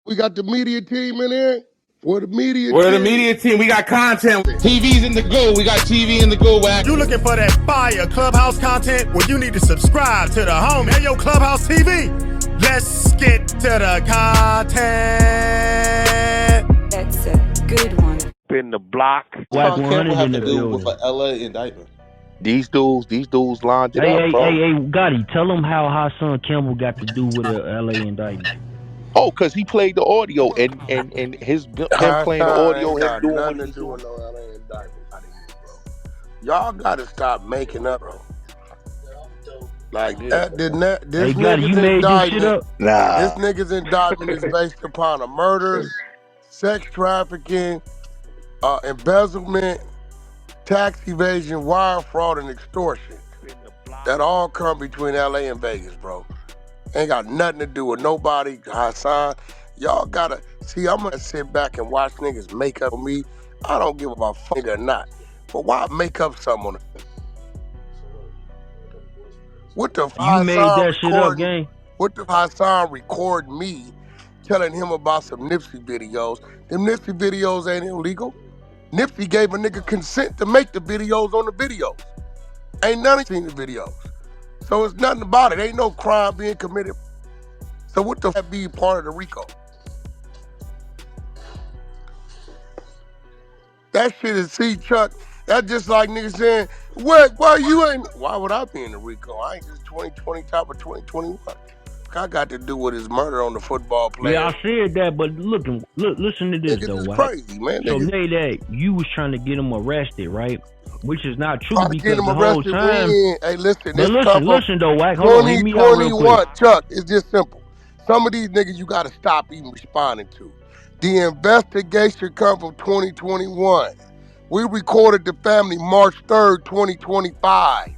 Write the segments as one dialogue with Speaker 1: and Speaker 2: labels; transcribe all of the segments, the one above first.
Speaker 1: We got the media team in here. We're the media
Speaker 2: We're the
Speaker 1: team.
Speaker 2: media team. We got content. TV's in the go. We got TV in the go, Wack.
Speaker 3: You looking for that fire Clubhouse content? Well, you need to subscribe to the home. Hey, yo, Clubhouse TV. Let's get to the content.
Speaker 4: That's a good one.
Speaker 5: Been the block.
Speaker 2: Wack
Speaker 6: What
Speaker 2: ENT
Speaker 6: have
Speaker 2: in
Speaker 6: to
Speaker 2: the
Speaker 6: do with
Speaker 2: building.
Speaker 6: an LA indictment?
Speaker 5: These dudes lined it up,
Speaker 7: Hey,
Speaker 5: bro.
Speaker 7: Gotti, tell them how Hassan Campbell got to do with the LA indictment.
Speaker 5: Oh, because he played the audio and him playing the audio,
Speaker 1: ain't
Speaker 5: him
Speaker 1: got
Speaker 5: doing
Speaker 1: nothing
Speaker 5: what
Speaker 1: to
Speaker 5: he's
Speaker 1: do
Speaker 5: doing.
Speaker 1: with no LA indictment out of here, bro. Y'all gotta stop making up, bro. Like that, this
Speaker 7: Hey, Gotti, you
Speaker 1: nigga's
Speaker 7: made this shit
Speaker 1: indictment.
Speaker 7: up?
Speaker 1: This
Speaker 5: Nah.
Speaker 1: nigga's indictment is based upon a murders, sex trafficking, embezzlement, tax evasion, wire fraud, and extortion. That all come between LA and Vegas, bro. Ain't got nothing to do with nobody, Hassan. Y'all gotta see. I'm gonna sit back and watch niggas make up on me. I don't give a fuck nigga or not. But why make up something? What the
Speaker 7: You made
Speaker 1: Hassan
Speaker 7: that shit up,
Speaker 1: recording?
Speaker 7: gang?
Speaker 1: What the Hassan recording me telling him about some Nipsey videos? Them Nipsey videos ain't illegal. Nipsey gave a nigga consent to make the videos on the videos. Ain't none of seen the videos. So it's nothing about it. Ain't no crime being committed. So what the fuck be part of the RICO? That shit is Chuck. That's just like niggas saying, why you ain't? Why would I be in the RICO? I ain't just 2020 top of 2021. I got to do with his murder on the football player.
Speaker 7: Yeah, I said that, but listen to this,
Speaker 1: Niggas
Speaker 7: though,
Speaker 1: is
Speaker 7: Wack.
Speaker 1: crazy, man.
Speaker 7: So,
Speaker 1: Niggas
Speaker 7: nay, that you was trying to get him arrested, right? Which is not true
Speaker 1: trying to
Speaker 7: because
Speaker 1: get him
Speaker 7: the whole
Speaker 1: arrested
Speaker 7: time.
Speaker 1: when, hey, listen,
Speaker 7: But
Speaker 1: this come from
Speaker 7: listen, though, Wack. Hold on, hear me out real quick.
Speaker 1: 2021, Chuck. It's just simple. Some of these niggas you got to stop even responding to. The investigation come from 2021. We recorded the family March 3rd, 2025.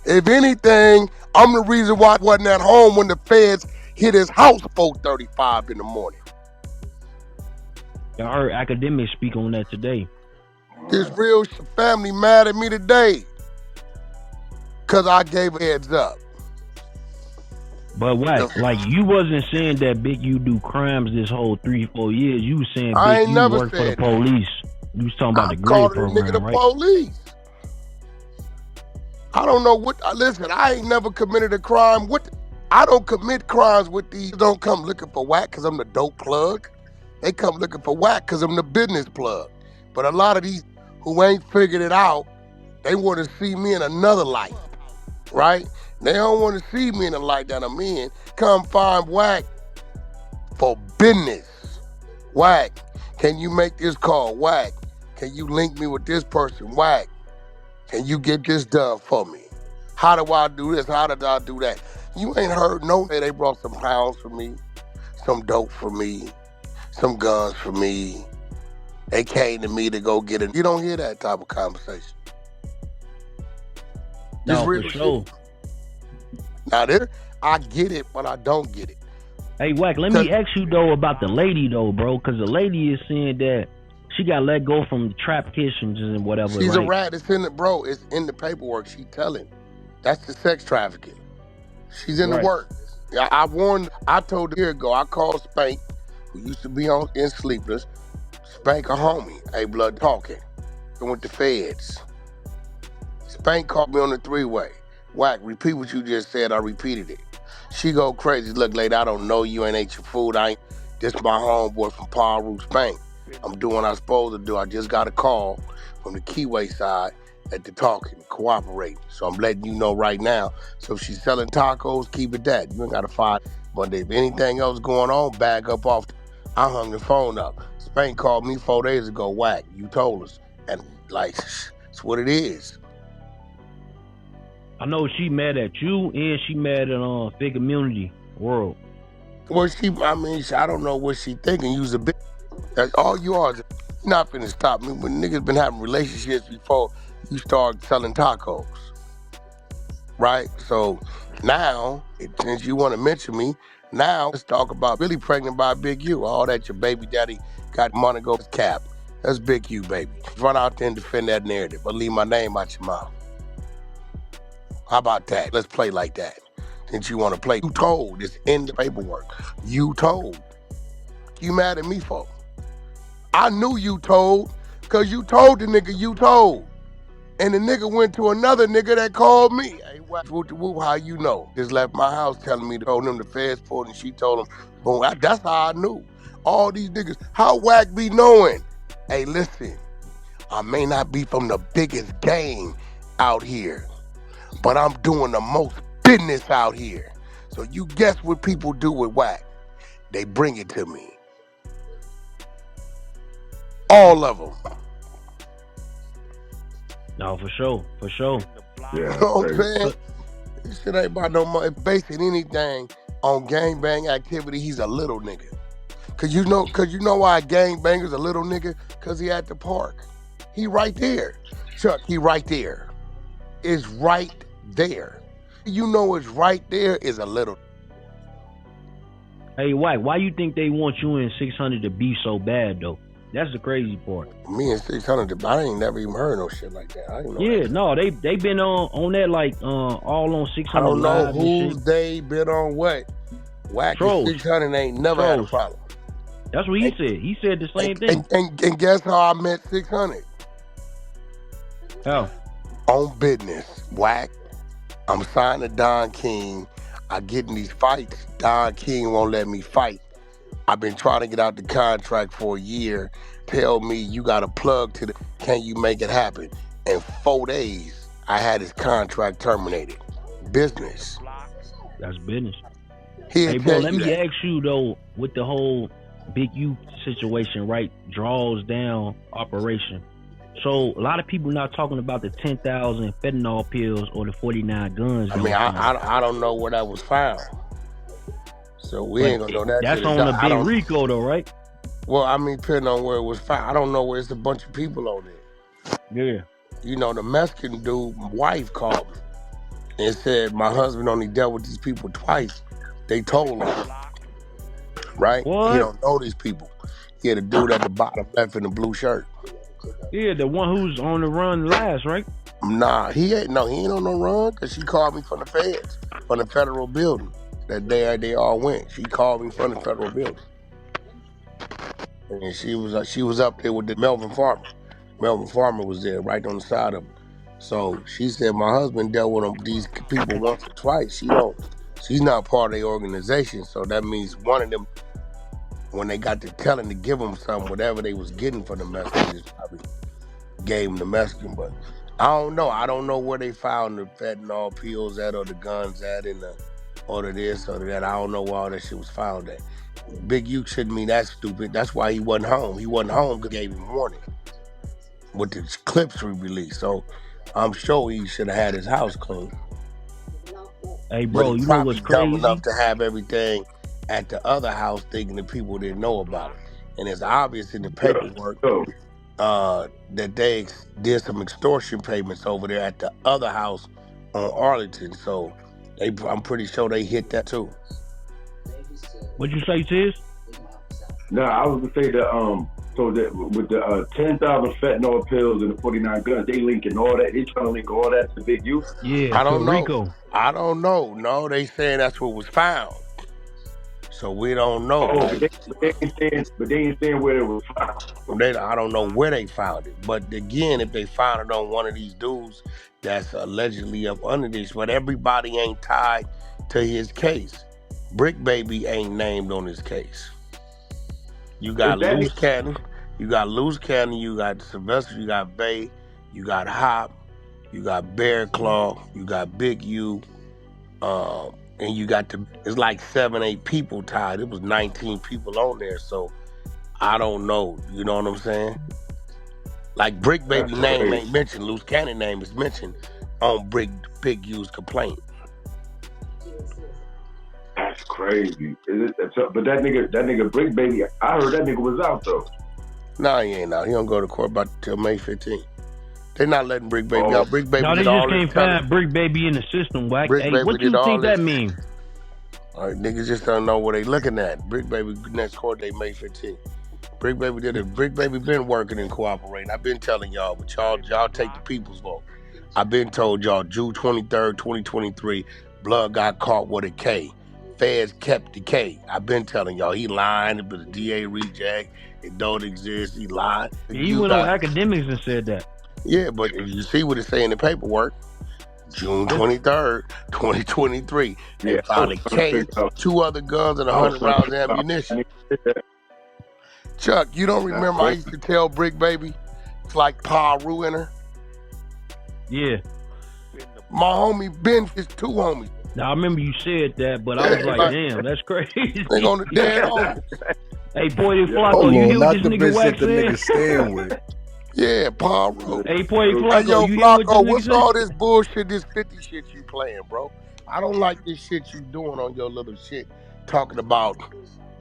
Speaker 1: If anything, I'm the reason why I wasn't at home when the feds hit his house 4:35 in the morning.
Speaker 7: I heard Akademiks speak on that today.
Speaker 1: This real family mad at me today because I gave a heads up.
Speaker 7: But Wack, like you wasn't saying that Big U do crimes this whole 3-4 years. You was saying
Speaker 1: I
Speaker 7: Big
Speaker 1: ain't
Speaker 7: U
Speaker 1: never
Speaker 7: work for the
Speaker 1: said that.
Speaker 7: police. You was talking about the
Speaker 1: I'm
Speaker 7: grid
Speaker 1: calling this nigga the
Speaker 7: program, right?
Speaker 1: police. I don't know what. Listen, I ain't never committed a crime. I don't commit crimes with these. Don't come looking for Wack because I'm the dope plug. They come looking for Wack because I'm the business plug. But a lot of these who ain't figured it out, they want to see me in another light, right? They don't want to see me in the light that I'm in. Come find Wack for business. Wack, can you make this call? Wack, can you link me with this person? Wack, can you get this done for me? How do I do this? How did I do that? You ain't heard no way they brought some pounds for me, some dope for me, some guns for me. They came to me to go get it. You don't hear that type of conversation.
Speaker 7: No,
Speaker 1: real
Speaker 7: for
Speaker 1: shit.
Speaker 7: sure.
Speaker 1: Now I get it, but I don't get it.
Speaker 7: Hey, Wack, let me ask you, though, about the lady, though, bro, because the lady is saying that she got let go from the trap kitchens and whatever,
Speaker 1: She's
Speaker 7: right?
Speaker 1: a rat. It's in the, bro, it's in the paperwork. She telling. That's the sex trafficking. She's in the work. I told her a year ago, I called Spank, who used to be in Sleepless. Spank a homie. Hey, blood talking. I went to feds. Spank called me on the three-way. Wack, repeat what you just said. I repeated it. She go crazy. Look, lady, I don't know you. Ain't ate your food. This my homeboy from Paul Spank. I'm doing what I'm supposed to do. I just got a call from the Keyway side at the talking, cooperating. So I'm letting you know right now. So if she's selling tacos, keep it that. You ain't got to fight. But if anything else going on, back up off. I hung the phone up. Spank called me 4 days ago. Wack, you told us. And like, it's what it is.
Speaker 7: I know she mad at you and she mad at Big Community World.
Speaker 1: Well, I don't know what she thinking. You's a bitch. That's all you are. You're not finna stop me. When niggas been having relationships before you start selling tacos. Right? So now, since you want to mention me, now let's talk about really pregnant by Big U. All that your baby daddy got money goes cap. That's Big U, baby. Run out there and defend that narrative, but leave my name out your mouth. How about that? Let's play like that. that you want to play. You told. It's in the paperwork. You told. You mad at me for? I knew you told, because you told the nigga you told. And the nigga went to another nigga that called me. Hey, whoop, how you know? Just left my house telling me to told him the feds pulled and she told him, boom. That's how I knew. All these niggas, how Wack be knowing? Hey, listen, I may not be from the biggest gang out here, but I'm doing the most business out here. So you guess what people do with Wack? They bring it to me. All of them.
Speaker 7: No, for sure.
Speaker 1: You know what I'm saying? This shit ain't about no money. Basing anything on gangbang activity, he's a little nigga. Cause you know why a gangbanger's a little nigga? Cause he at the park. He right there. Chuck, he right there. It's right there. You know it's right there is a little.
Speaker 7: Hey, Wack, why you think they want you and 600 to be so bad, though? That's the crazy part.
Speaker 1: Me and 600, I ain't never even heard no shit like that. I didn't know that.
Speaker 7: No, they been on that like all on 600
Speaker 1: I don't know
Speaker 7: live
Speaker 1: who's they been on what. Wack and 600 ain't never had a problem.
Speaker 7: That's what he said. He said the same thing.
Speaker 1: And guess how I met 600?
Speaker 7: How?
Speaker 1: On business. Wack. I'm signed to Don King. I get in these fights. Don King won't let me fight. I've been trying to get out the contract for a year. Tell me you got a plug to the, can you make it happen? In 4 days, I had his contract terminated. Business.
Speaker 7: That's business.
Speaker 1: Hey,
Speaker 7: bro, let me ask you though, with the whole Big U situation, right? Draws down operation. So a lot of people not talking about the 10,000 fentanyl pills or the 49 guns.
Speaker 1: I mean, I don't know where that was found. So we ain't gonna know that.
Speaker 7: That's on the big Rico though, right?
Speaker 1: Well, I mean, depending on where it was found. I don't know where it's a bunch of people on there.
Speaker 7: Yeah.
Speaker 1: You know, the Mexican dude, my wife called me and said my husband only dealt with these people twice. They told him. Right?
Speaker 7: What?
Speaker 1: He don't know these people. He had a dude at the bottom left in the blue shirt.
Speaker 7: Yeah, the one who's on the run last, right?
Speaker 1: Nah, he ain't on no run, because she called me from the feds, from the federal building. That day they all went. She called me from the federal building. And she was up there with the Melvin Farmer. Melvin Farmer was there right on the side of him. So she said my husband dealt with these people once or twice. She's not part of the organization. So that means one of them, when they got to telling to give them something, whatever they was getting for the Mexicans, probably gave them the Mexican. But I don't know. I don't know where they found the fentanyl pills at, or the guns at, or the this or that. I don't know where all that shit was found at. Big U shouldn't mean that stupid. That's why he wasn't home. He wasn't home because gave him warning with the clips we released. So I'm sure he should have had his house clean.
Speaker 7: Hey, bro, you know what's crazy?
Speaker 1: Dumb enough to have everything at the other house, thinking that people didn't know about it. And it's obvious in the paperwork that they did some extortion payments over there at the other house on Arlington. So I'm pretty sure they hit that too.
Speaker 7: What'd you say, Tiz?
Speaker 6: No, I was gonna say that so that with the 10,000 fentanyl pills and the 49 guns, they linking all that. They trying to link all that to Big U.
Speaker 7: Yeah,
Speaker 1: I don't know.
Speaker 7: Rico.
Speaker 1: I don't know. No, they saying that's what was found. So we don't know.
Speaker 6: Oh, but they ain't saying where it was found.
Speaker 1: I don't know where they found it. But again, if they found it on one of these dudes that's allegedly up under this, but everybody ain't tied to his case. Bricc Baby ain't named on his case. You got Luce Cannon, you got Sylvester, you got Bay, you got Hop, you got Bear Claw, you got Big U, and you got it's like 7-8 people tied. It was 19 people on there, so I don't know. You know what I'm saying? Like Bricc Baby name ain't mentioned. Luce Cannon name is mentioned on Big U's complaint.
Speaker 6: That's crazy. But that nigga Bricc Baby, I heard that nigga was out though.
Speaker 1: Nah, he ain't out. He don't go to court till May 15th. They're not letting Bricc Baby out. Bricc Baby did all this.
Speaker 7: No, they just can't find Bricc Baby in the system, Wack. Hey, what you think that mean?
Speaker 1: All right, niggas just don't know what they looking at. Bricc Baby next court date May 15th. Bricc Baby did it. Bricc Baby been working and cooperating. I've been telling y'all, but y'all take the people's vote. I've been told y'all June 23rd, 2023, Blood got caught with a K. Feds kept the K. I've been telling y'all, he lying. It was a DA reject. It don't exist. He lied.
Speaker 7: He went on Akademiks and said that.
Speaker 1: Yeah, but if you see what it say in the paperwork, June 23rd, 2023, they found a K, 2 other guns, and 100 rounds of ammunition. Chuck, you don't remember I used to tell Bricc, baby, it's like Pa in her?
Speaker 7: Yeah.
Speaker 1: My homie Ben is 2 homies.
Speaker 7: Now, I remember you said that, but I was like, damn, that's crazy.
Speaker 1: They on the dead homies.
Speaker 7: Hey, Poetic Flakko, you hear what this nigga Wack said?
Speaker 8: Nigga staying with.
Speaker 1: Yeah, Pa.
Speaker 7: Hey, Poetic Flakko,
Speaker 1: hey, yo,
Speaker 7: you
Speaker 1: Flakko,
Speaker 7: hear what
Speaker 1: what's
Speaker 7: this
Speaker 1: all this bullshit, this 50 shit you playing, bro? I don't like this shit you doing on your little shit, talking about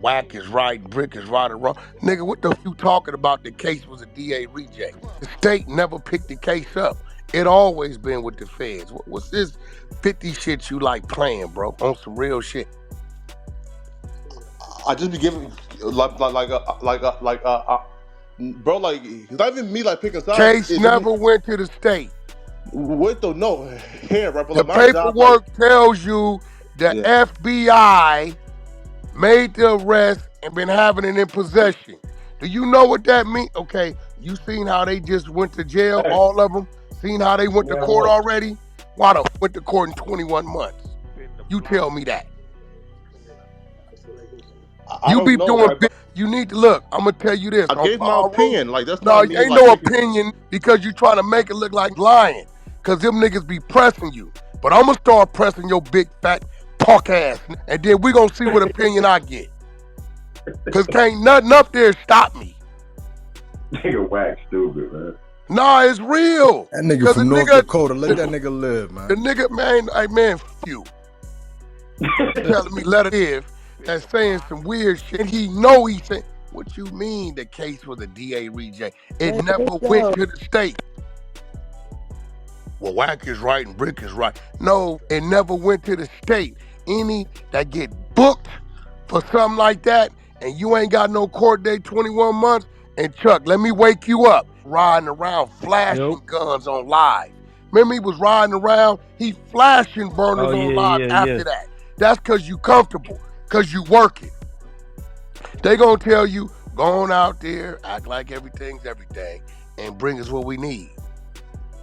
Speaker 1: Wack is right, Bricc is right or wrong. Nigga, what the f you talking about? The case was a DA reject. The state never picked the case up. It always been with the feds. What's this 50 shit you like playing, bro? On some real shit.
Speaker 9: I just be giving bro, like it's not even me like picking sides.
Speaker 1: Case never went to the state.
Speaker 9: Wait though, no, here, right?
Speaker 1: The paperwork tells you the FBI made the arrest and been having it in possession. Do you know what that means? Okay, you seen how they just went to jail, all of them? Seen how they went to court already? Why the went to court in 21 months? You tell me that. You be doing big. You need to look. I'm gonna tell you this.
Speaker 9: I gave my opinion. Like that's
Speaker 1: no,
Speaker 9: not me,
Speaker 1: ain't
Speaker 9: like,
Speaker 1: no opinion because you trying to make it look like lying. Cause them niggas be pressing you. But I'm gonna start pressing your big fat punk ass, and then we gonna see what opinion I get. Cause can't nothing up there stop me.
Speaker 6: Nigga Wack stupid, man.
Speaker 1: Nah, it's real.
Speaker 8: That nigga from North Dakota, let that nigga live, man.
Speaker 1: The nigga, man, like, man, f you. Telling me let it live. That's saying some weird shit. And he know he said, what you mean the case was a DA reject? It never went to the state. Well, Wack is right and Bricc is right. No, it never went to the state. Any that get booked for something like that and you ain't got no court date 21 months, and Chuck, let me wake you up. Riding around flashing guns on live. Remember he was riding around, he flashing burners on live after that. That's cause you comfortable. Cause you working. They gonna tell you, go on out there, act like everything's everything, and bring us what we need.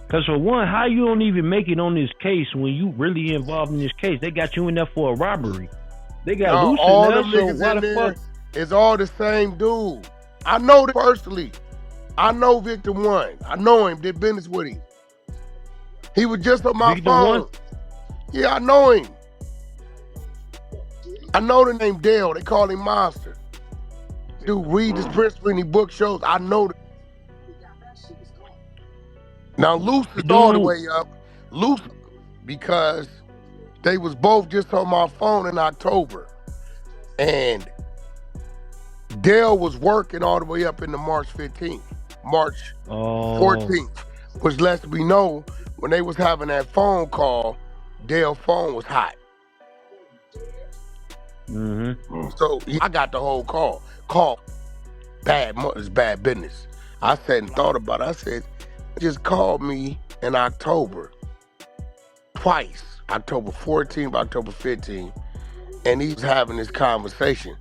Speaker 7: Cause for one, how you don't even make it on this case when you really involved in this case? They got you in there for a robbery. They got Luce
Speaker 1: all
Speaker 7: in there, so why the fuck?
Speaker 1: It's all the same dude. I know them personally. I know Victim 1. I know him, did business with him. He was just on my phone. 1? Yeah, I know him. I know the name Dale. They call him Monster. Dude, read this Prince when he book shows. I know. Now, Luce is all the way up. Luce, because they was both just on my phone in October. And Dale was working all the way up into March 15th. March 14th. Which lets me know when they was having that phone call, Dale's phone was hot. So I got the whole call. It's bad business. I sat and thought about it. I said, just called me in October twice, October 14th, October 15th, and he was having this conversation.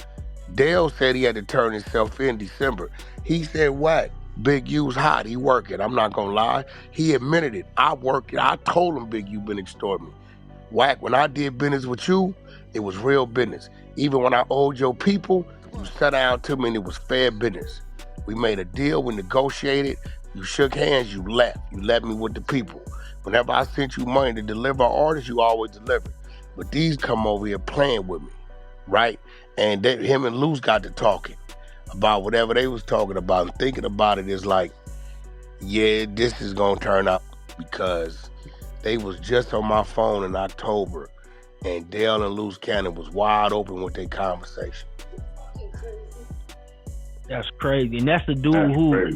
Speaker 1: Dale said he had to turn himself in December. He said, what? Big U's hot, he working. I'm not gonna lie. He admitted it. I worked it. I told him Big U been extorting me. Wack, when I did business with you, it was real business. Even when I owed your people, you sat down to me and it was fair business. We made a deal, we negotiated, you shook hands, you left. You left me with the people. Whenever I sent you money to deliver artists, you always delivered. But these come over here playing with me, right? And him and Luce got to talking about whatever they was talking about, and thinking about it is like, yeah, this is gonna turn out, because they was just on my phone in October and Dale and Luce Cannon was wide open with their conversation.
Speaker 7: That's crazy. And that's the dude who was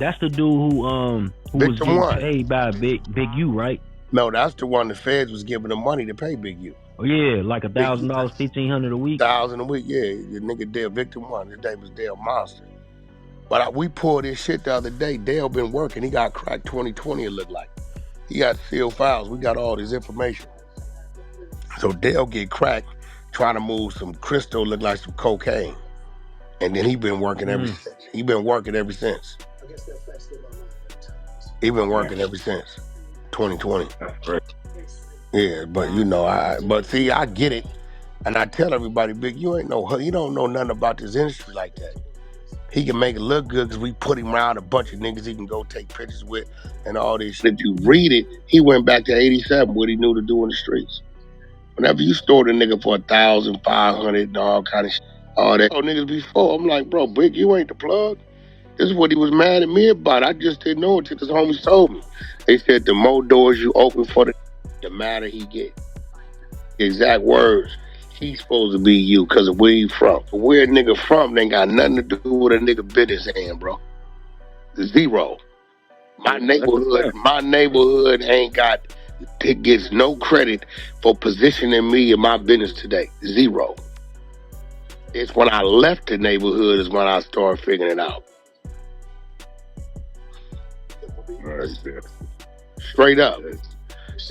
Speaker 7: getting paid by Big U, right?
Speaker 1: No, that's the one the feds was giving them money to pay Big U.
Speaker 7: Oh yeah, like $1,000, $1,500 a week.
Speaker 1: $1,000 a week, yeah. The nigga Dale, Victim 1, his name was Dale Monster. But we pulled this shit the other day. Dale been working. He got cracked 2020, it looked like. He got sealed files. We got all this information. So they'll get cracked trying to move some crystal, look like some cocaine. And then he been working ever since. He been working ever since. He been working ever since 2020.
Speaker 6: That's right.
Speaker 1: Yeah, but but see, I get it. And I tell everybody, Big, you don't know nothing about this industry like that. He can make it look good because we put him around a bunch of niggas he can go take pictures with and all this shit. If you read it, he went back to 87, what he knew to do in the streets. Whenever you store the nigga for 1,500 and all kind of shit, all that niggas before, I'm like, bro, Big, you ain't the plug. This is what he was mad at me about. I just didn't know it till his homies told me. They said the more doors you open for the madder he get. Exact words. He's supposed to be you because of where he from. But where a nigga from ain't got nothing to do with a nigga business hand, bro. Zero. My neighborhood gets no credit for positioning me in my business today. Zero. It's when I left the neighborhood is when I started figuring it out. Straight up.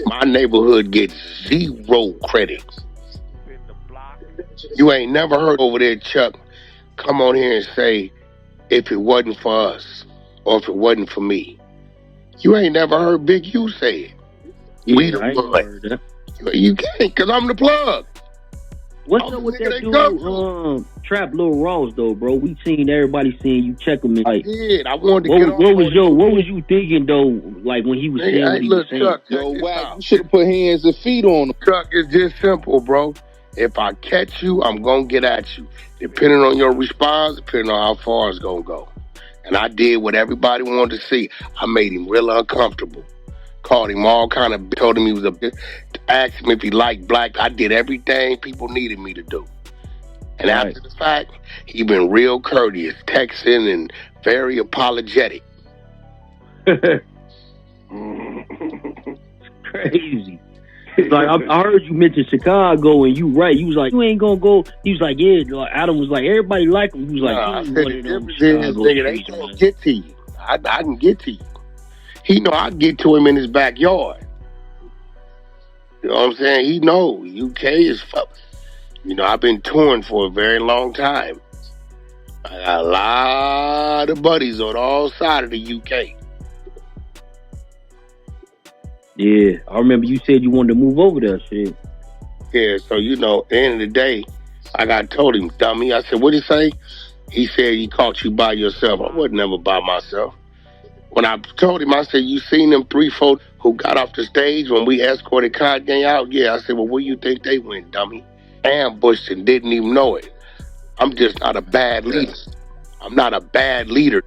Speaker 1: My neighborhood gets zero credit. You ain't never heard over there, Chuck, come on here and say, if it wasn't for us, or if it wasn't for me. You ain't never heard Big U say it.
Speaker 7: Yeah,
Speaker 1: we the
Speaker 7: I ain't heard that.
Speaker 1: You can't, because I'm the plug.
Speaker 7: What's up with that dude, Trap Lil Ross, though, bro? We seen everybody seeing you check him in. Like,
Speaker 1: I wanted to
Speaker 7: what was you thinking, though, like, when he was saying what he was saying?
Speaker 1: Chuck,
Speaker 5: Yo, Wack, you should have put hands and feet on him.
Speaker 1: Chuck, it's just simple, bro. If I catch you, I'm going to get at you. Depending on your response, depending on how far it's going to go. And I did what everybody wanted to see. I made him real uncomfortable. Called him all kind of, told him he was asked him if he liked black. I did everything people needed me to do. And after the fact, he been real courteous, texting and very apologetic.
Speaker 7: Crazy. Like, I heard you mention Chicago, and you right. You was like, you ain't gonna go. He was like, yeah. Adam was like, everybody like him. He was like,
Speaker 1: I said, the difference is, nigga, they can't get to you. I can get to you. He know I get to him in his backyard. You know what I'm saying? He know UK is fuck. You know, I've been touring for a very long time. I got a lot of buddies on all sides of the UK.
Speaker 7: Yeah, I remember you said you wanted to move over there, shit.
Speaker 1: Yeah, so, you know, at the end of the day, I told him, dummy. I said, what'd he say? He said he caught you by yourself. I wasn't never by myself. When I told him, I said, you seen them 3-4 who got off the stage when we escorted Kanye out? Yeah, I said, well, where you think they went, dummy? Ambushed and didn't even know it. I'm just not a bad leader. I'm not a bad leader.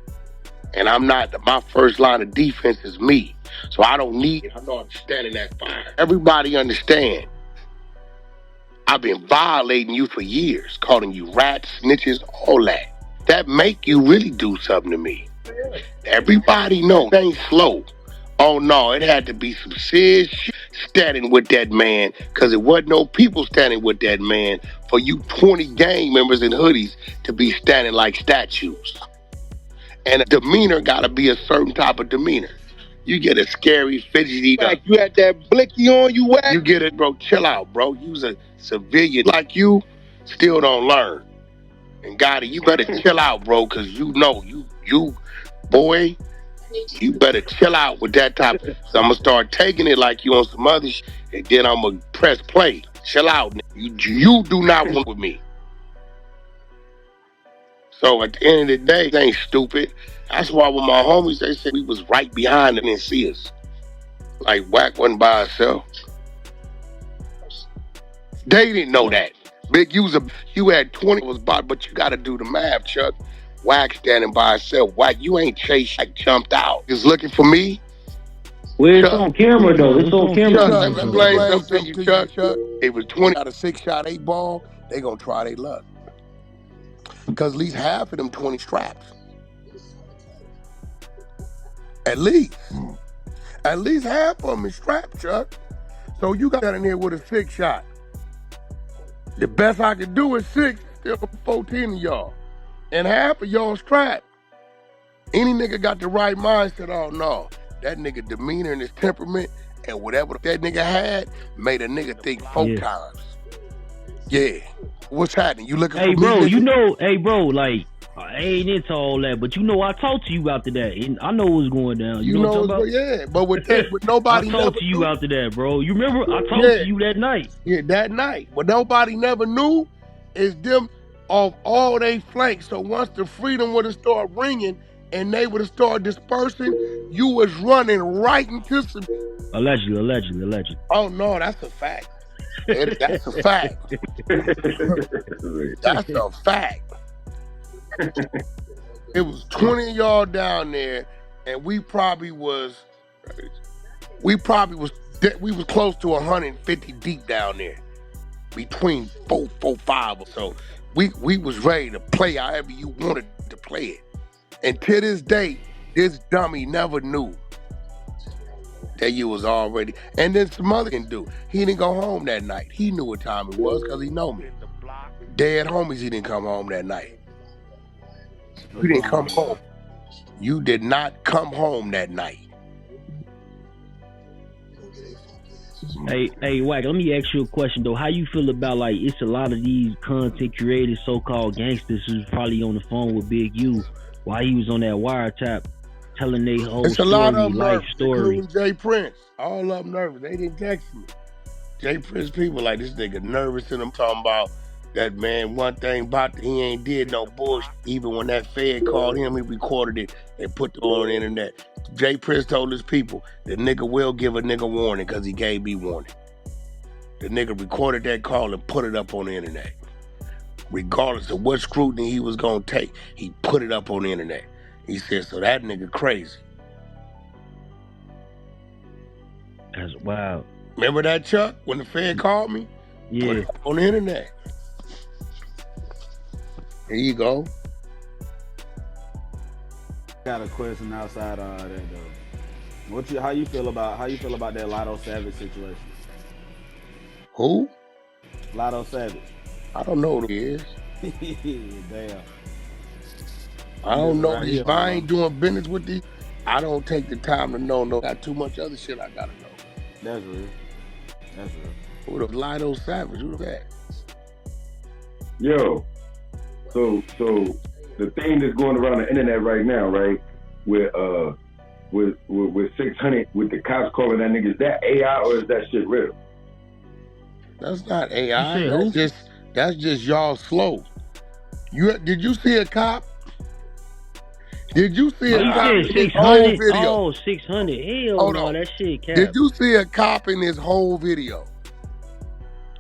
Speaker 1: And my first line of defense is me. So I don't need it. I know I'm standing that fire. Everybody understand. I've been violating you for years, calling you rats, snitches, all that. That make you really do something to me. Everybody know it ain't slow. Oh no, it had to be some serious shit standing with that man, because it wasn't no people standing with that man for you 20 gang members in hoodies to be standing like statues. And a demeanor gotta be a certain type of demeanor. You get a scary, fidgety.
Speaker 5: You had that blicky on you, Wack.
Speaker 1: You get it, bro. Chill out, bro. You's a civilian like you, still don't learn. And Gotti, you better chill out, bro, because you know, you boy, you better chill out with that type. So I'm gonna start taking it like you on some other shit, and then I'm gonna press play. Chill out. You do not want with me. So at the end of the day, it ain't stupid. That's why with my homies, they said we was right behind them and see us. Like Wack wasn't by himself. They didn't know that. Big, you had 20 was by, but you gotta do the math, Chuck. Wack standing by himself. Wack, you ain't chased, like jumped out. Just looking for me.
Speaker 7: Well, it's on camera though. It's on camera.
Speaker 1: Chuck, let me explain something to you, Chuck. It was 20 out of 6-shot 8 ball. They gonna try their luck. Because at least half of them 20 straps. At least. At least half of them is strapped, Chuck. So you got in here with a 6-shot. The best I could do is 6, still 14 of y'all. And half of y'all strapped. Any nigga got the right mindset, oh no, that nigga demeanor and his temperament and whatever that nigga had made a nigga think 4 times. Yeah. What's happening? You looking for me,
Speaker 7: bro,
Speaker 1: nigga?
Speaker 7: you know, bro, like, I ain't into all that, but you know, I talked to you after that, and I know what's going down. You know what I'm talking about?
Speaker 1: Yeah, but with nobody
Speaker 7: I talked to you after that, bro. You remember? I talked to you that night.
Speaker 1: Yeah, that night. But nobody never knew is them off all they flanks. So once the freedom would have started ringing and they would have started dispersing, you was running right into some...
Speaker 7: Allegedly.
Speaker 1: Oh, no, that's a fact. That's a fact. That's a fact. It was 20 of y'all down there, and we was close to 150 deep down there, between 4, 5 or so. We was ready to play however you wanted to play it. And to this day, this dummy never knew that you was already. And then some other can do. He didn't go home that night. He knew what time it was because he know me. Dead homies, he didn't come home that night. You didn't come home. You did not come home that night.
Speaker 7: Hey, Wack, let me ask you a question though. How you feel about, like, it's a lot of these content creators, so-called gangsters, who's probably on the phone with Big U while he was on that wiretap, telling their whole
Speaker 1: it's a lot of them
Speaker 7: life
Speaker 1: nervous,
Speaker 7: story.
Speaker 1: including Jay Prince. All of them nervous. They didn't text me. Jay Prince people like, this nigga nervous, and I'm talking about that, man. One thing about he ain't did no bullshit. Even when that Fed called him, he recorded it and put it on the internet. Jay Prince told his people, the nigga will give a nigga warning because he gave me warning. The nigga recorded that call and put it up on the internet. Regardless of what scrutiny he was gonna take, he put it up on the internet. He said, so that nigga crazy.
Speaker 7: That's wild.
Speaker 1: Remember that, Chuck, when the Fed called me?
Speaker 7: Yeah.
Speaker 1: Put it up on the internet. Here you go.
Speaker 10: Got a question outside of that though. How you feel about that Lotto Savage situation?
Speaker 1: Who?
Speaker 10: Lotto Savage.
Speaker 1: I don't know who he is.
Speaker 10: Damn.
Speaker 1: I don't know. If I ain't doing business with these, I don't take the time to know. No, got too much other shit I gotta know.
Speaker 10: That's real.
Speaker 1: Who the Lotto Savage? Who's that?
Speaker 6: Yo, so the thing that's going around the internet right now, right? With 600, with the cops calling that nigga, is that AI or is that shit real?
Speaker 1: That's not AI. That's just y'all slow. Did you see a cop? Did you see a cop in his whole video?
Speaker 7: Oh, 600. Hell no, that shit cap.
Speaker 1: Did you see a cop in his whole video?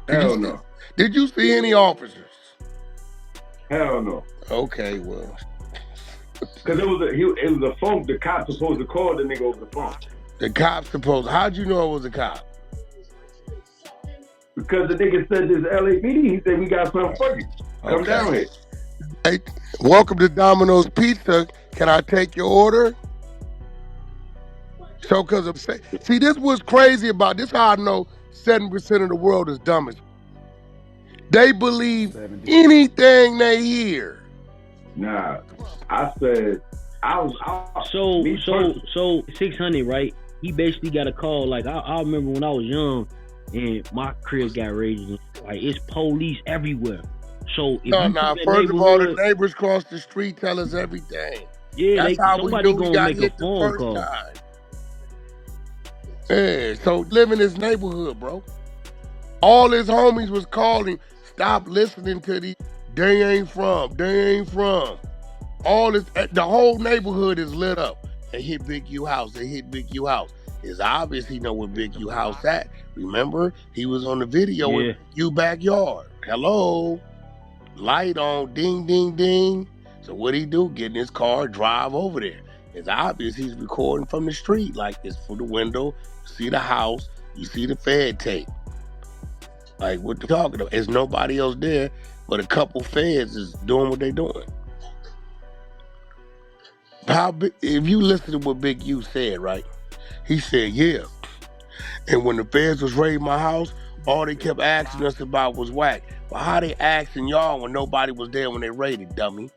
Speaker 6: Hell no.
Speaker 1: Did you see any officers?
Speaker 6: Hell no.
Speaker 1: Okay, well.
Speaker 6: Because it was a phone. The cop supposed to call the nigga over the phone.
Speaker 1: The cop supposed. How'd you know it was a cop?
Speaker 6: Because the nigga said this LAPD. He said we got something for you. Come down here.
Speaker 1: Hey, welcome to Domino's Pizza. Can I take your order? So, see, this was crazy about this. How I know 7% of the world is dumb as. They believe anything they hear.
Speaker 6: Nah, I said I was.
Speaker 7: So 600, right? He basically got a call. Like I remember when I was young, and my crib got raided. Like, it's police everywhere. So if
Speaker 1: first of all, the neighbors across the street tell us everything.
Speaker 7: Yeah,
Speaker 1: that's how
Speaker 7: somebody
Speaker 1: we
Speaker 7: gonna
Speaker 1: got
Speaker 7: make a phone call.
Speaker 1: Time. Yeah, so live in this neighborhood, bro. All his homies was calling, stop listening to these. They ain't from. All this, the whole neighborhood is lit up. They hit Big U house. It's obvious he know where Big U house at. Remember, he was on the video in U backyard. Hello, light on, ding, ding, ding. So what he do? Get in his car, drive over there. It's obvious he's recording from the street. Like, it's from the window. You see the house. You see the Fed tape. Like, what they talking about? There's nobody else there, but a couple feds is doing what they doing. If you listen to what Big U said, right? He said, yeah. And when the feds was raiding my house, all they kept asking us about was Wack. Well, how they asking y'all when nobody was there when they raided, dummy?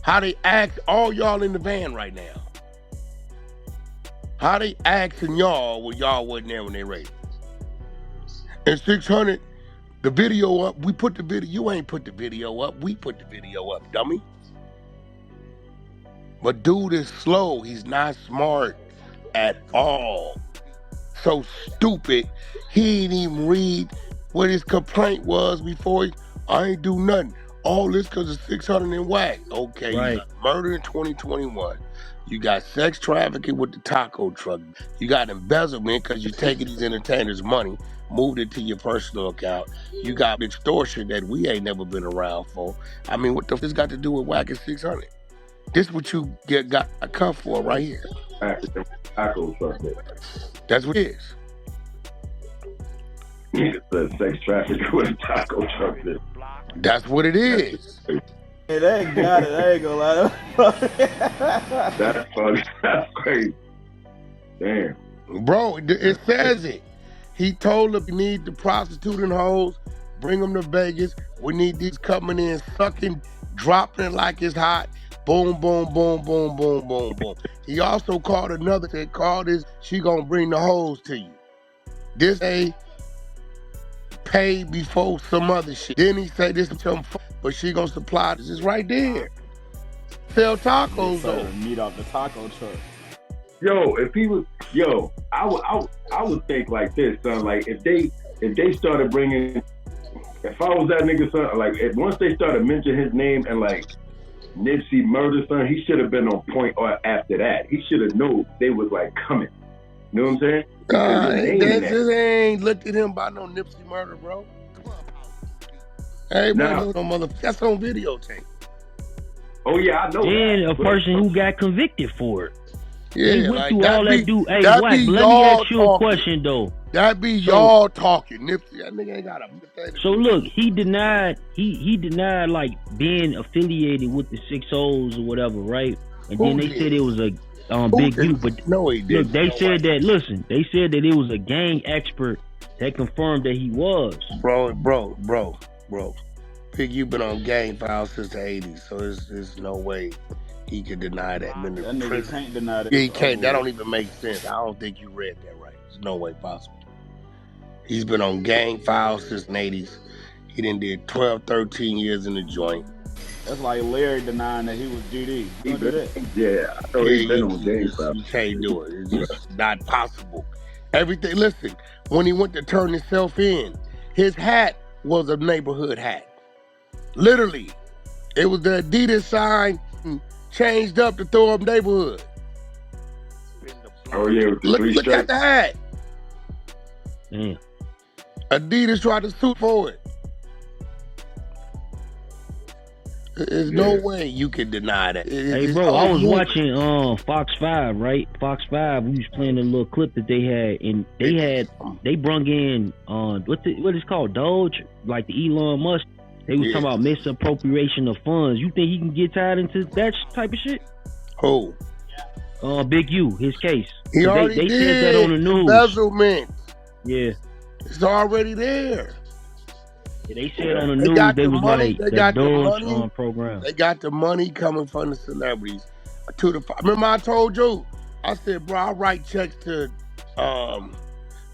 Speaker 1: How they ask all y'all in the van right now? How they asking y'all when y'all wasn't there when they raided? And 600, the video up, we put the video, you ain't put the video up, we put the video up, dummy. But dude is slow, he's not smart at all. So stupid, he didn't even read what his complaint was before I ain't do nothing. All this because of 600 and Wack. Okay, right. You got murder in 2021. You got sex trafficking with the taco truck. You got embezzlement because you taking these entertainers' money, moved it to your personal account. You got extortion that we ain't never been around for. I mean, what the f this got to do with Wack and 600? This what you got a cuff for right here.
Speaker 6: Taco truck.
Speaker 1: That's what it is.
Speaker 6: It's a sex trafficking with a taco truck.
Speaker 1: That's what it is.
Speaker 10: Hey, they got it. I ain't gonna lie.
Speaker 6: That's funny. That's crazy. Damn.
Speaker 1: Bro, it says it. He told them we need the prostitute and hoes, bring them to Vegas. We need these coming in, sucking, dropping it like it's hot. Boom, boom, boom, boom, boom, boom, boom. He also called another thing, called this, she gonna bring the hoes to you. This ain't pay before some other shit. Then he say this is some but she gonna supply this. It's right there. Sell tacos though.
Speaker 10: Meat off the taco truck.
Speaker 6: Yo, if he was, I would think like this, son. Like if they started bringing, if I was that nigga, son, like once they started mentioning his name and like Nipsey murder, son, he should have been on point or after that. He should have known they was like coming. You know what I'm saying?
Speaker 1: This ain't looked at him by no Nipsey murder, bro. Hey, bro, no mother. That's on videotape.
Speaker 6: Oh yeah, I know.
Speaker 7: And a person who got convicted for it.
Speaker 1: Yeah,
Speaker 7: he went
Speaker 1: like
Speaker 7: through all that. Do hey,
Speaker 1: Wack,
Speaker 7: let me ask you a question though.
Speaker 1: That be y'all talking, Nipsey. That nigga ain't got a.
Speaker 7: So look, he denied. He denied like being affiliated with the 6 O's or whatever, right? And then they said it was a Big U, but
Speaker 1: no, he didn't.
Speaker 7: Look, they said that. Listen, they said that it was a gang expert that confirmed that he was.
Speaker 1: Bro. Big U been on gang files since the 80s, so there's no way he could deny that.
Speaker 10: That nigga can't deny that.
Speaker 1: Yeah, he can't. That don't even make sense. I don't think you read that right. There's no way possible. He's been on gang files since the 80s. He done did 12, 13 years in the joint.
Speaker 10: That's like Larry denying that he was GD.
Speaker 6: Yeah, I know he's been on gang files.
Speaker 1: You can't do it. It's just not possible. Everything. Listen, when he went to turn himself in, his hat was a neighborhood hat. Literally, it was the Adidas sign changed up to throw up neighborhood.
Speaker 6: Oh yeah,
Speaker 1: look at the hat.
Speaker 7: Damn.
Speaker 1: Adidas tried to sue for it. There's no way you can deny that.
Speaker 7: Hey, bro, I was watching Fox 5, right? Fox 5, we was playing a little clip that they had, and they brung in what is called Doge, like the Elon Musk. They was talking about misappropriation of funds. You think he can get tied into that type of shit?
Speaker 1: Who?
Speaker 7: Big U, his case.
Speaker 1: He already
Speaker 7: they
Speaker 1: did.
Speaker 7: said that on the news.
Speaker 1: Embezzlement.
Speaker 7: Yeah.
Speaker 1: It's already there.
Speaker 7: Yeah, they said on the news they was money, like the Doge program.
Speaker 1: They got the money coming from the celebrities. Remember I told you? I said, bro, I write checks to the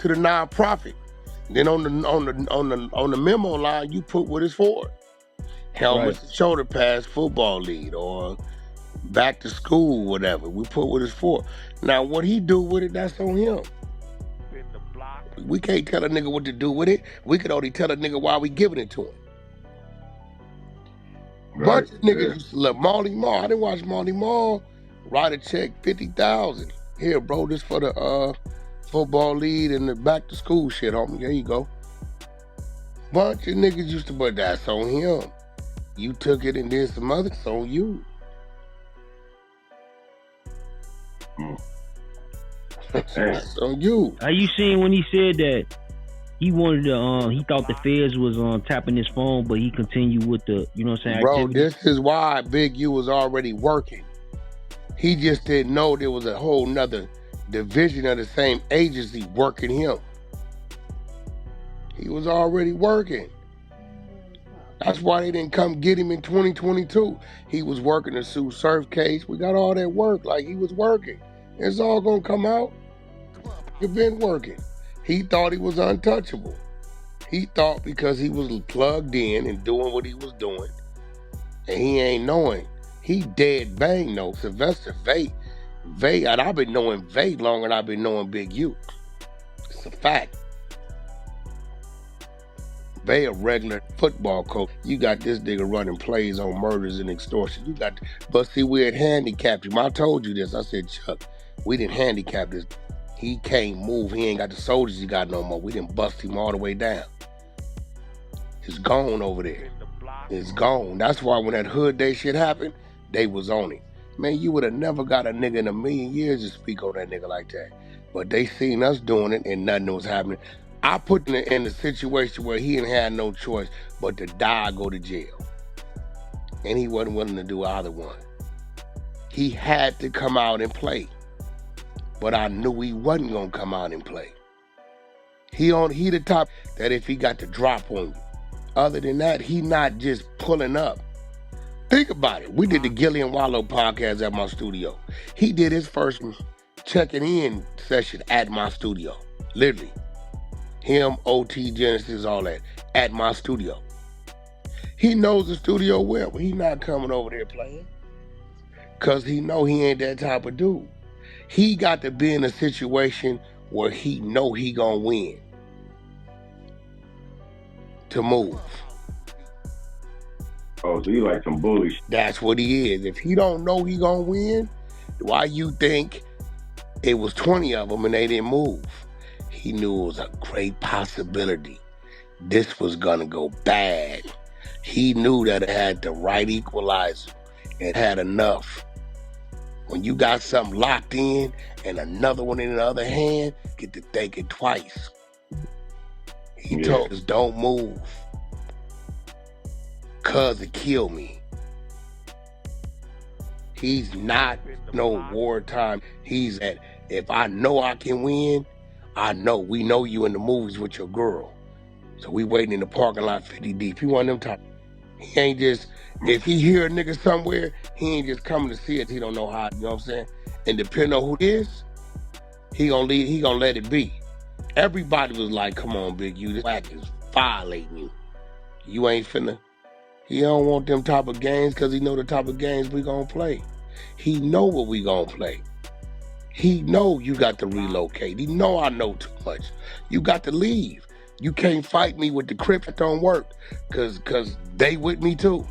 Speaker 1: nonprofit. Then on the memo line, you put what it's for. Helmets, right. Shoulder pads, football lead, or back to school, whatever. We put what it's for. Now, what he do with it, that's on him. We can't tell a nigga what to do with it. We could only tell a nigga why we giving it to him. Right. Bunch of niggas used to love Marley Marl. I didn't watch Marley Marl write a check $50,000. Here, bro, this for the football lead and the back to school shit, homie. There you go. Bunch of niggas used to, but that's on him. You took it and did some other, it's on you. That's on you.
Speaker 7: How you seen when he said that he wanted to, he thought the feds was tapping his phone, but he continued with the, you know what I'm saying?
Speaker 1: Bro,
Speaker 7: activity?
Speaker 1: This is why Big U was already working. He just didn't know there was a whole nother division of the same agency working him. He was already working. That's why they didn't come get him in 2022. He was working the Sue Surf case. We got all that work, like he was working. It's all gonna come out. It been working. He thought he was untouchable. He thought because he was plugged in and doing what he was doing, and he ain't knowing. He dead bang though. Sylvester Vay, and I've been knowing Vay longer than I've been knowing Big U. It's a fact. Vay a regular football coach. You got this nigga running plays on murders and extortion. But see, we had handicapped him. I told you this. I said, Chuck, we didn't handicap this. He can't move. He ain't got the soldiers he got no more. We didn't bust him all the way down. It's gone over there. It's gone. That's why when that Hood Day shit happened, they was on it. Man, you would have never got a nigga in a million years to speak on that nigga like that. But they seen us doing it and nothing was happening. I put him in a situation where he didn't have no choice but to die or go to jail. And he wasn't willing to do either one. He had to come out and play. But I knew he wasn't gonna come out and play. He the top that if he got the drop on you. Other than that, he not just pulling up. Think about it. We did the Gillian Wallow podcast at my studio. He did his first checking in session at my studio. Literally. Him, OT, Genesis, all that. At my studio. He knows the studio well, but he not coming over there playing. Cause he know he ain't that type of dude. He got to be in a situation where he know he gonna win. To move.
Speaker 6: Oh, so you like some bullish.
Speaker 1: That's what he is. If he don't know he gonna win, why you think it was 20 of them and they didn't move? He knew it was a great possibility. This was gonna go bad. He knew that it had the right equalizer. It had enough. When you got something locked in and another one in the other hand, get to thinking twice. He told us, don't move. Cause it killed me. He's not no wartime. He's at, if I know I can win, I know. We know you in the movies with your girl. So we waiting in the parking lot 50 deep. He one of them type. He ain't just, if he hear a nigga somewhere, he ain't just coming to see it. He don't know how, you know what I'm saying? And depending on who it is, he gonna let it be. Everybody was like, come on, Big U, this Wack is violating you. You ain't finna. He don't want them type of games because he know the type of games we gonna play. He know what we gonna play. He know you got to relocate. He know I know too much. You got to leave. You can't fight me with the Crips. It don't work because they with me too.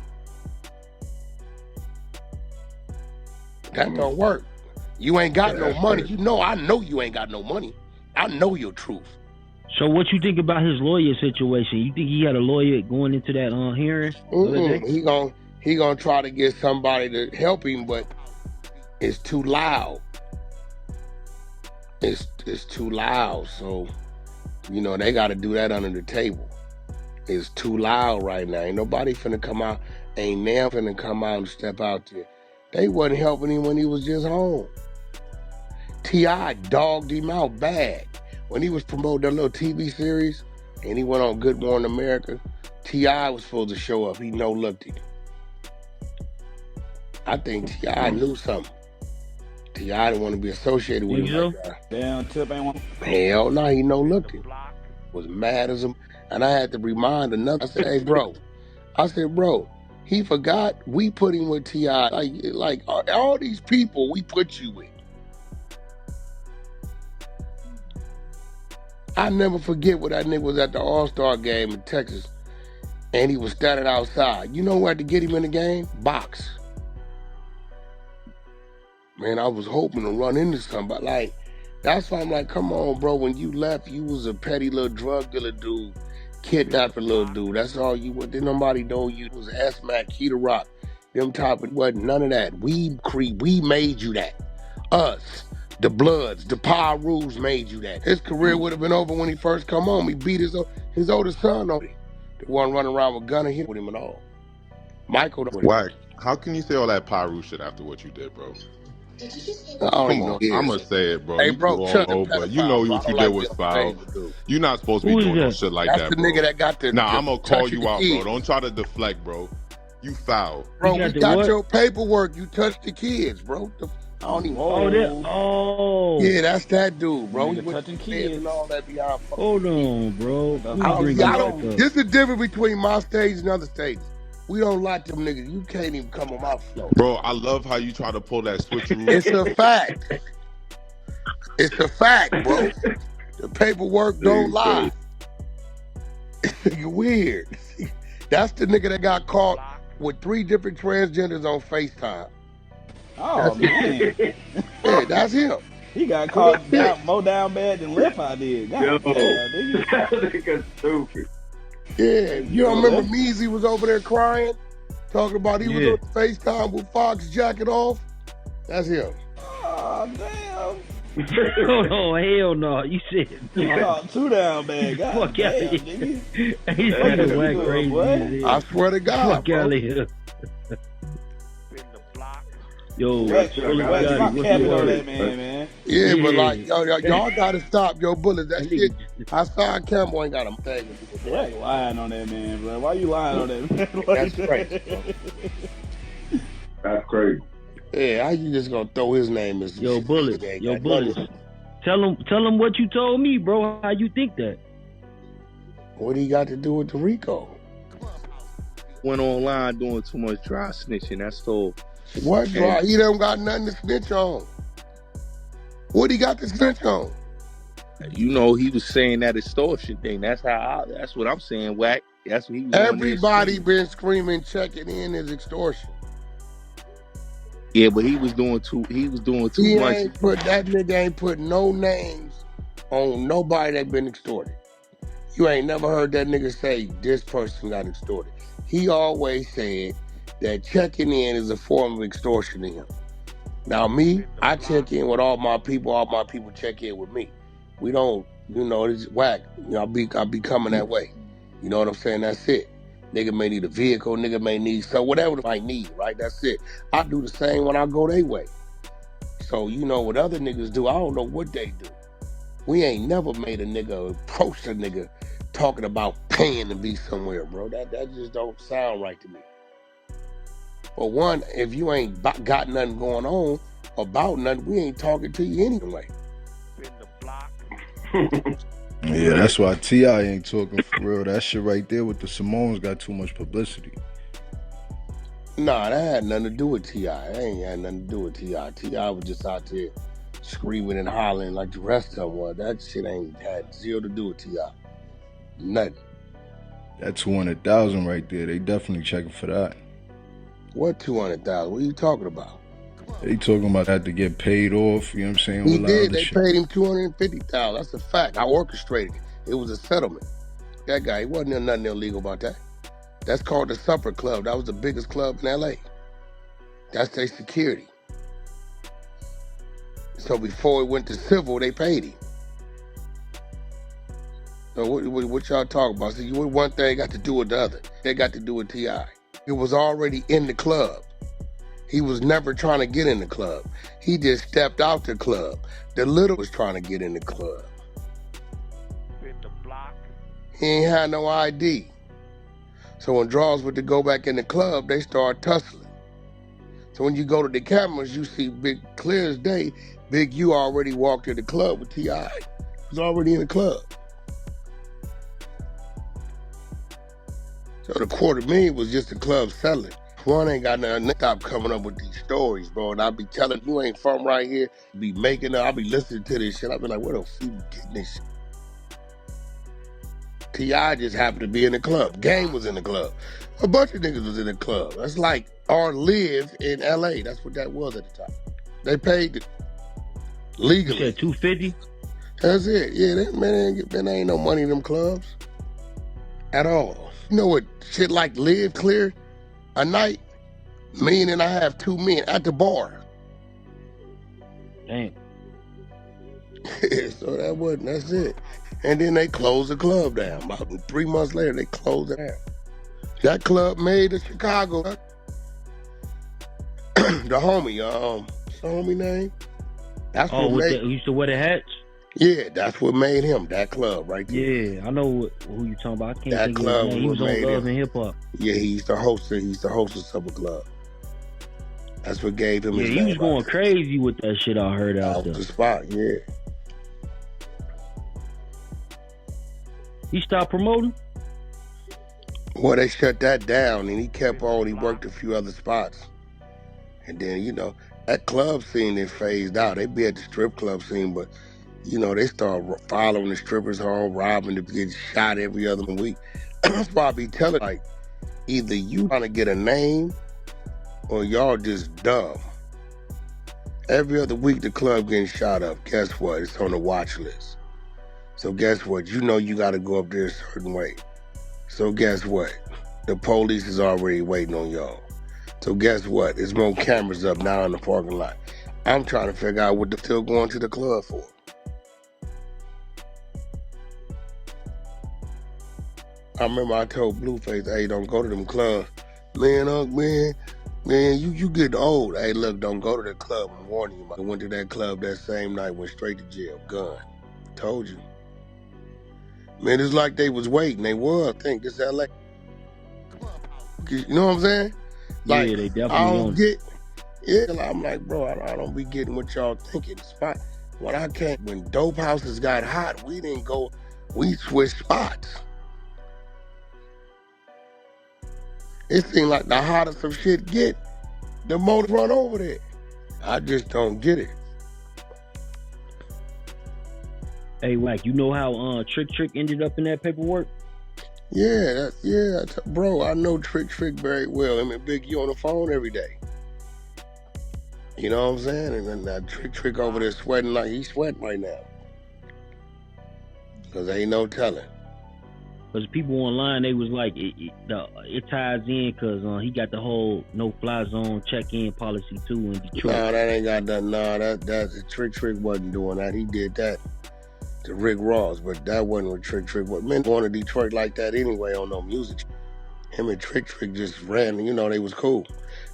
Speaker 1: That don't work. You ain't got no money. You know, I know you ain't got no money. I know your truth.
Speaker 7: So what you think about his lawyer situation? You think he had a lawyer going into that hearing?
Speaker 1: He gonna try to get somebody to help him, but it's too loud. It's too loud. So, you know, they got to do that under the table. It's too loud right now. Ain't nobody finna come out. Ain't now finna come out and step out there. They wasn't helping him when he was just home. T.I. dogged him out bad. When he was promoting that little TV series and he went on Good Morning America, T.I. was supposed to show up. He no-looked him. I think T.I. knew something. T.I. didn't want to be associated with him like that.
Speaker 10: Damn, Tip ain't want.
Speaker 1: Hell no, he no-looked him. Was mad as him. And I had to remind another. I said, hey, bro. He forgot we put him with T.I. Like all these people we put you with. I never forget when that nigga was at the All-Star game in Texas and he was standing outside. You know who had to get him in the game? Box. Man, I was hoping to run into somebody. Like, that's why I'm like, come on, bro. When you left, you was a petty little drug dealer dude, kidnapping little dude. That's all you were. Didn't nobody know you. It was S-Mac, Key to Rock. Them type of, wasn't none of that. We made you that. Us. The Bloods, the Power Rules made you that. His career would have been over when he first come home. He beat his older son on it. The one running around with a gun and hit with him and all. Michael.
Speaker 9: Wack, how can you say all that Pyru shit after what you did, bro?
Speaker 1: Come on,
Speaker 9: I'm gonna say it, bro.
Speaker 1: Hey,
Speaker 9: you
Speaker 1: bro,
Speaker 9: but you know what you did was foul. You're not supposed to be doing no shit like that, bro.
Speaker 1: That's the nigga that got the.
Speaker 9: Nah, I'm gonna call you out, bro. Don't try to deflect, bro. You foul.
Speaker 1: Bro, we got your paperwork. You touched the kids, bro. I don't even.
Speaker 7: Yeah,
Speaker 1: that's that dude, bro. He
Speaker 10: Nigga
Speaker 1: went
Speaker 10: touching
Speaker 1: to kids and all that behind.
Speaker 7: Hold on, bro.
Speaker 1: This is the difference between my stage and other stages. We don't like them niggas. You can't even come on my floor.
Speaker 9: Bro, I love how you try to pull that switcheroo.
Speaker 1: It's a fact. It's a fact, bro. The paperwork don't lie. You weird. That's the nigga that got caught with 3 different transgenders on FaceTime.
Speaker 10: Oh, man.
Speaker 1: Yeah, that's him.
Speaker 10: He got caught more down bad than Left I did. God damn, nigga.
Speaker 6: That nigga stupid.
Speaker 1: Yeah, you don't remember Measy was over there crying, talking about he was on FaceTime with Fox jacket off? That's him.
Speaker 10: Oh, damn.
Speaker 7: Oh, hell no. You said
Speaker 10: he caught 2 down bad. God
Speaker 7: fuck
Speaker 10: damn,
Speaker 7: out of
Speaker 10: nigga.
Speaker 7: He's fucking whack crazy.
Speaker 1: I swear to God,
Speaker 7: fuck out of here. Yo,
Speaker 10: Wax cap on that man.
Speaker 1: Yeah, but like, y'all gotta stop your bullets. That shit, Hassan Campbell ain't got a thing to do with that.
Speaker 10: Why you lying on that man, bro? Why you lying on that man?
Speaker 1: That's crazy, bro.
Speaker 6: That's crazy.
Speaker 1: Yeah, how you just gonna throw his name as
Speaker 7: Bullet? Tell him what you told me, bro. How you think that?
Speaker 1: What he got to do with the Rico?
Speaker 5: Went online doing too much dry snitching. That's all.
Speaker 1: What dry? He don't got nothing to snitch on. What he got to snitch on?
Speaker 5: You know, he was saying that extortion thing. That's what I'm saying, Wack. That's what he was.
Speaker 1: Everybody been screaming, checking in is extortion.
Speaker 5: Yeah, but he was doing too much.
Speaker 1: That nigga ain't put no names on nobody that been extorted. You ain't never heard that nigga say this person got extorted. He always said that checking in is a form of extortion to him. Now me, I check in with all my people check in with me. We don't, it's Wack. I be coming that way. You know what I'm saying? That's it. Nigga may need a vehicle, nigga may need whatever they might need, right? That's it. I do the same when I go their way. So what other niggas do, I don't know what they do. We ain't never made a nigga approach a nigga talking about paying to be somewhere, bro. That just don't sound right to me. But one, if you ain't got nothing going on about nothing, we ain't talking to you anyway.
Speaker 8: Yeah, that's why T.I. ain't talking for real. That shit right there with the Simones got too much publicity.
Speaker 1: Nah, that had nothing to do with T.I. That ain't had nothing to do with T.I. T.I. was just out there screaming and hollering like the rest of them was. That shit ain't had zero to do with T.I. Nothing.
Speaker 8: That 200,000 right there, they definitely checking for that.
Speaker 1: What 200,000? What are you talking about?
Speaker 8: They talking about had to get paid off, you know what I'm saying?
Speaker 1: He did. They paid him 250,000. That's a fact. I orchestrated it. It was a settlement. That guy, he wasn't nothing illegal about that. That's called the Supper Club. That was the biggest club in LA. That's their security. So before it went to civil, they paid him. So what y'all talking about? See, one thing got to do with the other. They got to do with T.I. It was already in the club. He was never trying to get in the club. He just stepped out the club. The little was trying to get in the club. He ain't had no ID. So when draws were to go back in the club, they start tussling. So when you go to the cameras, you see Big clear as day, Big U already walked to the club with T.I. He was already in the club. So the $250,000 was just the club selling. One ain't got nothing to stop coming up with these stories, bro. And I be telling you ain't from right here, be making it, I be listening to this shit. I be like, where the fuck you getting this shit? T.I. just happened to be in the club. Game was in the club. A bunch of niggas was in the club. That's like our live in LA. That's what that was at the time. They paid it legally.
Speaker 7: You said 250?
Speaker 1: That's it. Yeah, man, ain't no money in them clubs at all. You know what shit like live clear? A night, me and I have 2 men at the bar.
Speaker 7: Damn.
Speaker 1: So that's it. And then they closed the club down. About 3 months later, they closed it down. That club made in Chicago. The homie, what's the homie name? That's what made.
Speaker 7: Who used to wear the hats?
Speaker 1: Yeah, that's what made him, that club right there.
Speaker 7: Yeah, I know who you talking about. I can't
Speaker 1: that
Speaker 7: think
Speaker 1: club
Speaker 7: of his name. He was on Love and Hip Hop.
Speaker 1: Yeah, he's the host of Supper Club. That's what gave him his name.
Speaker 7: Yeah, he was going crazy with that shit I heard out there.
Speaker 1: The spot, yeah.
Speaker 7: He stopped promoting?
Speaker 1: Well, they shut that down, and he kept on. He worked a few other spots. And then, you know, that club scene, they phased out. They be at the strip club scene, but, you know, they start following the strippers home, robbing them, get shot every other week. That's why I be telling, like, either you trying to get a name or y'all just dumb. Every other week, the club getting shot up. Guess what? It's on the watch list. So guess what? You know you got to go up there a certain way. So guess what? The police is already waiting on y'all. So guess what? There's more cameras up now in the parking lot. I'm trying to figure out what they're still going to the club for. I remember I told Blueface, hey, don't go to them clubs. Man, you get old. Hey, look, don't go to the club. I'm warning you. I went to that club that same night, went straight to jail. Gun. Told you. Man, it's like they was waiting. They was. I think this LA. You know what I'm saying? Like,
Speaker 7: yeah, they definitely
Speaker 1: I don't get. Yeah, I'm like, bro, I don't be getting what y'all thinking. Spot. When dope houses got hot, we didn't go. We switched spots. It seemed like the hotter some shit get, the more run over there. I just don't get it.
Speaker 7: Hey, Wack, you know how Trick ended up in that paperwork?
Speaker 1: Yeah, bro, I know Trick very well. I mean, Big U on the phone every day. You know what I'm saying? And then that Trick over there sweating like he's sweating right now. Because ain't no telling.
Speaker 7: Because people online, they was like, it ties in because he got the whole no-fly zone check-in policy too in Detroit.
Speaker 1: Nah, that ain't got nothing. Nah, that Trick wasn't doing that. He did that to Rick Ross, but that wasn't what Trick was. Men going to Detroit like that anyway on no music. Him and Trick just ran, you know, they was cool.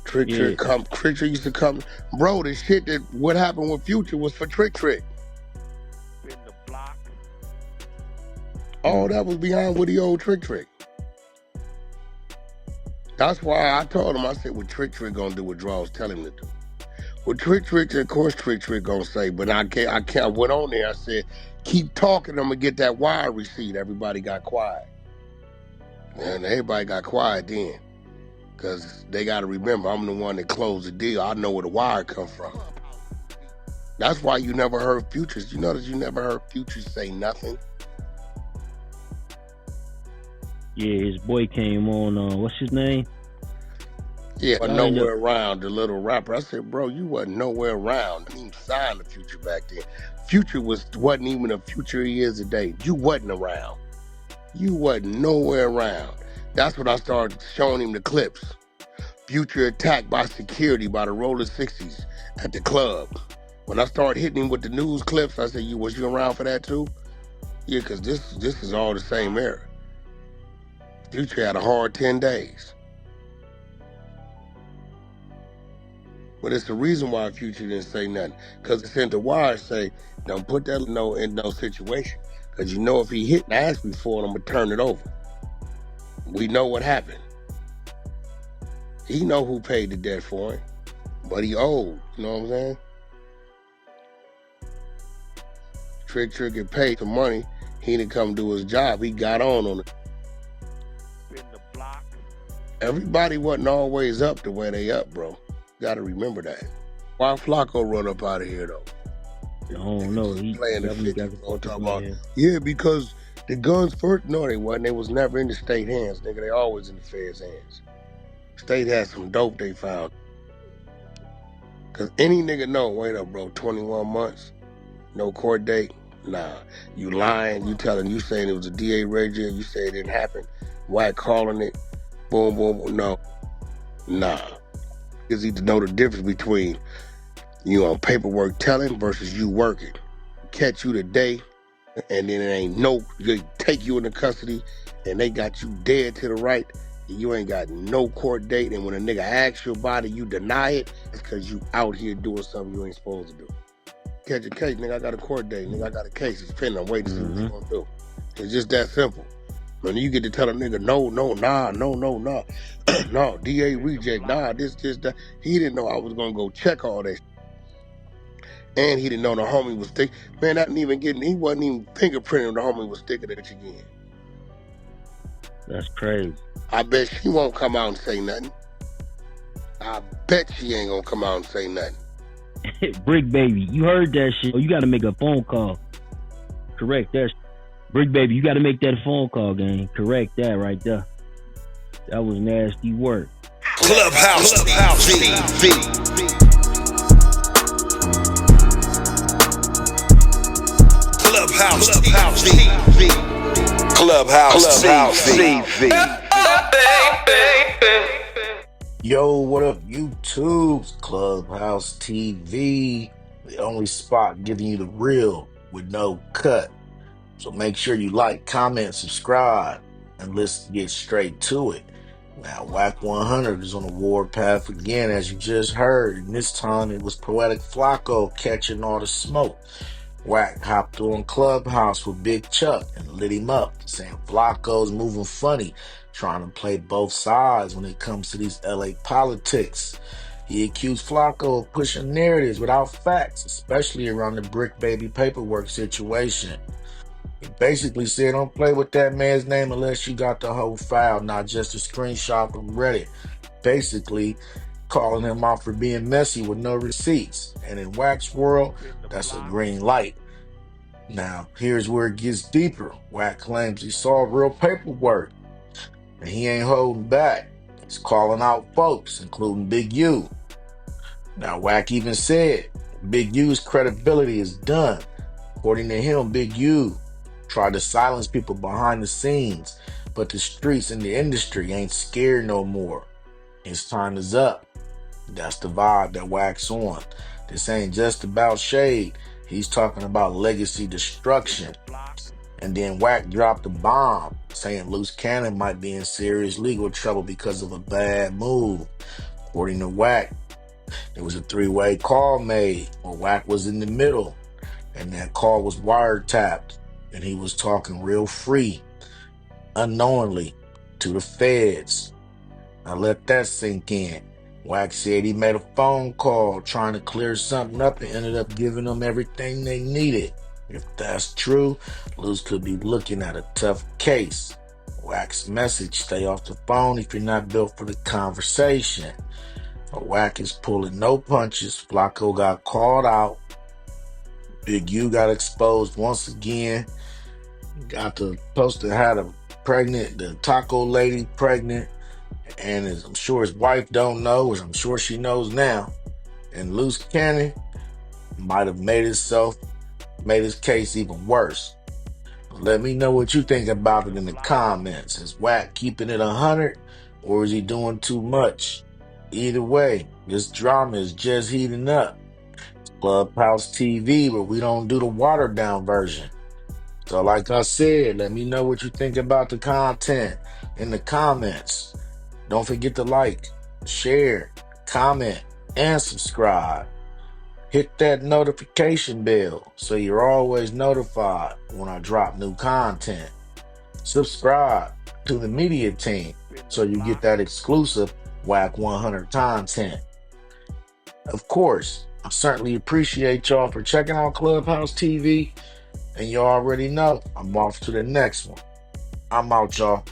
Speaker 1: Trick used to come. Bro, the shit that what happened with Future was for Trick. All that was behind with the old Trick. That's why I told him, I said, what Trick gonna do what Draws tell him to do. What Trick, of course Trick gonna say, but I went on there, I said, keep talking, I'm gonna get that wire receipt. Everybody got quiet. And everybody got quiet then. Cause they gotta remember, I'm the one that closed the deal. I know where the wire come from. That's why you never heard Futures. You notice you never heard Futures say nothing?
Speaker 7: Yeah, his boy came on, what's his name?
Speaker 1: Yeah, but nowhere around, the little rapper. I said, bro, you wasn't nowhere around. I didn't even sign the Future back then. Future wasn't even a Future he is today. You wasn't around. You wasn't nowhere around. That's when I started showing him the clips. Future attacked by security by the Roller 60s at the club. When I started hitting him with the news clips, I said, was you around for that too? Yeah, because this is all the same era. Future had a hard 10 days. But it's the reason why Future didn't say nothing. Because it sent the wire say, don't put that in no situation. Because you know if he hit and ask me for it, I'm going to turn it over. We know what happened. He know who paid the debt for him. But he owed. You know what I'm saying? Trick get paid some money. He didn't come do his job. He got on it. Everybody wasn't always up the way they up, bro. Gotta remember that. Why Flakko run up out of here though?
Speaker 7: I don't know. He
Speaker 1: playing the 50s. Talking about, yeah, because the guns first, no, they wasn't. They was never in the state hands, nigga. They always in the feds' hands. State had some dope they found. Cause any nigga know, wait up, bro, 21 months, no court date. Nah, you lying. You saying it was a DA radio. You say it didn't happen. Wack calling it. Boom, boom, no. Nah. Because you need to know the difference between you on paperwork telling versus you working. Catch you today, and then it ain't they take you into custody, and they got you dead to the right, and you ain't got no court date, and when a nigga asks you about it, you deny it, it's because you out here doing something you ain't supposed to do. Catch a case, nigga, I got a court date, nigga, I got a case, it's pending, I'm waiting to see what they gonna do. It's just that simple. And you get to tell a nigga, no, nah, no, no, DA reject, nah, this, that. He didn't know I was gonna go check all that. And he didn't know the homie was thick. Man, he wasn't even fingerprinting the homie was thicker than again.
Speaker 7: That's crazy.
Speaker 1: I bet she won't come out and say nothing. I bet she ain't gonna come out and say nothing.
Speaker 7: Bricc baby, you heard that shit. Oh, you gotta make a phone call. Correct that. Bricc baby, you gotta make that phone call, gang. Correct that right there. That was nasty work.
Speaker 11: Clubhouse TV. Clubhouse TV.
Speaker 12: Yo, what up, YouTube? Clubhouse TV, the only spot giving you the real with no cut. So make sure you like, comment, subscribe, and let's get straight to it. Now, Wack 100 is on the warpath again, as you just heard, and this time it was Poetic Flakko catching all the smoke. Wack hopped on Clubhouse with Big Chuck and lit him up, saying Flakko's moving funny, trying to play both sides when it comes to these LA politics. He accused Flakko of pushing narratives without facts, especially around the Bricc baby paperwork situation. He basically said, don't play with that man's name unless you got the whole file, not just a screenshot from Reddit. Basically, calling him out for being messy with no receipts. And in Wack's world, that's a green light. Now, here's where it gets deeper. Wack claims he saw real paperwork, and he ain't holding back. He's calling out folks, including Big U. Now, Wack even said Big U's credibility is done. According to him, Big U tried to silence people behind the scenes, but the streets and the industry ain't scared no more. His time is up. That's the vibe that Wack's on. This ain't just about shade. He's talking about legacy destruction. And then Wack dropped a bomb, saying Luce Cannon might be in serious legal trouble because of a bad move. According to Wack, there was a three-way call made where Wack was in the middle, and that call was wiretapped, and he was talking real free, unknowingly, to the feds. Now let that sink in. Wack said he made a phone call trying to clear something up and ended up giving them everything they needed. If that's true, Luce could be looking at a tough case. Wack's message: stay off the phone if you're not built for the conversation. Wack is pulling no punches. Flakko got called out. Big U got exposed once again. Got the poster had a pregnant, the taco lady pregnant. And as I'm sure his wife don't know, as I'm sure she knows now. And Luce Cannon might have made his case even worse. Let me know what you think about it in the comments. Is Wack keeping it 100 or is he doing too much? Either way, this drama is just heating up. It's Clubhouse TV, where we don't do the watered down version. So like I said, let me know what you think about the content in the comments. Don't forget to like, share, comment, and subscribe. Hit that notification bell so you're always notified when I drop new content. Subscribe to the media team so you get that exclusive Wack 100 content. Of course, I certainly appreciate y'all for checking out Clubhouse TV, and you already know I'm off to the next one. I'm out, y'all.